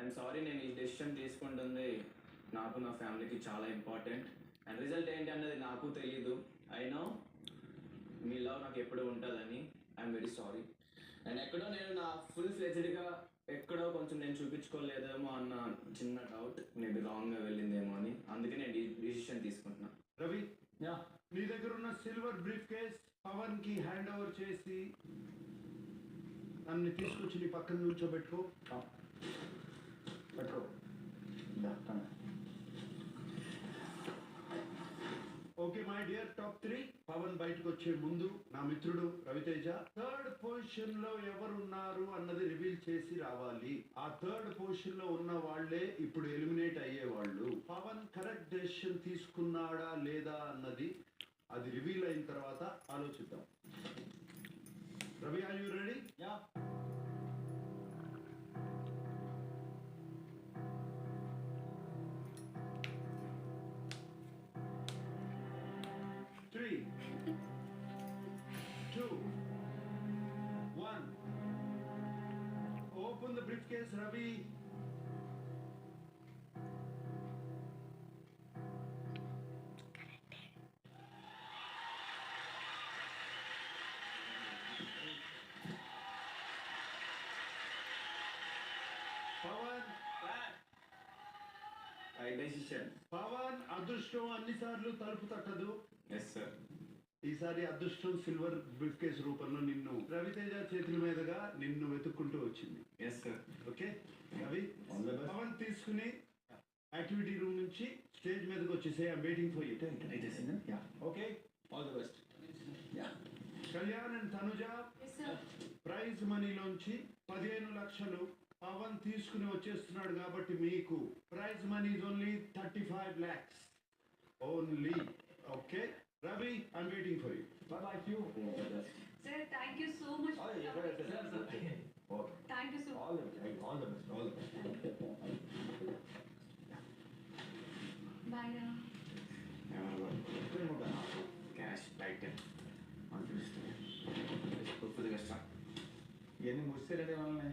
I'm sorry, నేను ఈ decision తీసుకుంటుంది నాకు నా ఫ్యామిలీకి చాలా ఇంపార్టెంట్. అండ్ రిజల్ట్ ఏంటి అన్నది నాకు తెలీదు. ఐ నో మీ లవ్ నాకు ఎప్పుడు ఉంటుందని. I'm very sorry. అండ్ ఎక్కడో నేను నా ఫుల్ ఫ్లెజ్డ్గా ఎక్కడో కొంచెం నేను చూపించుకోలేదేమో అన్న చిన్న డౌట్, మేబీ రాంగ్గా వెళ్ళిందేమో అని. అందుకే నేను ఈ డిసిషన్ తీసుకుంటున్నా. రవి, నీ దగ్గర ఉన్న సిల్వర్ బ్రీఫ్ కేస్ పవన్ కి హ్యాండ్ ఓవర్ చేసి నన్ను తీసుకొచ్చి నీ పక్కన నుంచోబెట్టుకో. పెట్టుకో. Okay my dear top 3. Pavan బయటకు వచ్చే ముందు నా మిత్రుడు రవితేజ థర్డ్ పొజిషన్ లో ఎవరున్నారు అన్నది రివీల్ చేసి రావాలి. ఆ థర్డ్ పొజిషన్ లో ఉన్న వాళ్లే ఇప్పుడు ఎలిమినేట్ అయ్యేవాళ్ళు. పవన్ కరెక్ట్ డెసిషన్ తీసుకున్నాడా లేదా అన్నది అది రివీల్ అయిన తర్వాత ఆలోచిద్దాం. Ravi, are you ready? Yeah. Open the briefcase, Ravi. Pawan. Right decision. Pawan, అదృష్టం అన్నిసార్లు తలుపు తట్టదు. Yes sir. ఈసారి అదృష్టం సిల్వర్ బ్రీఫ్ కేస్ రూపంలో నిన్ను రవితేజ చేతుల మీదుగా నిన్ను వెతుక్కుంటూ వచ్చింది. Yes sir. Okay Ravi, Pawan తీసుకుని యాక్టివిటీ రూమ్ నుంచి స్టేజ్ మీదకి వచ్చేసే. I'm waiting for you. Okay, all the best. Kalyan and Tanuja, prize మనీలోంచి 15 లక్షలు పవన్ తీసుకుని వచ్చేస్తున్నాడు కాబట్టి మీకు prize money only 35 lakhs only. Okay Ravi, I'm waiting for you. Bye-bye to you. Sir, thank you so much. Oh, you're good at this. Okay. Thank you so much. All the best. All the best. All the best. Bye now. Cash Titan అదృష్టం. Full custom. ఇవన్నీ ముగిసేరే వాళ్ళని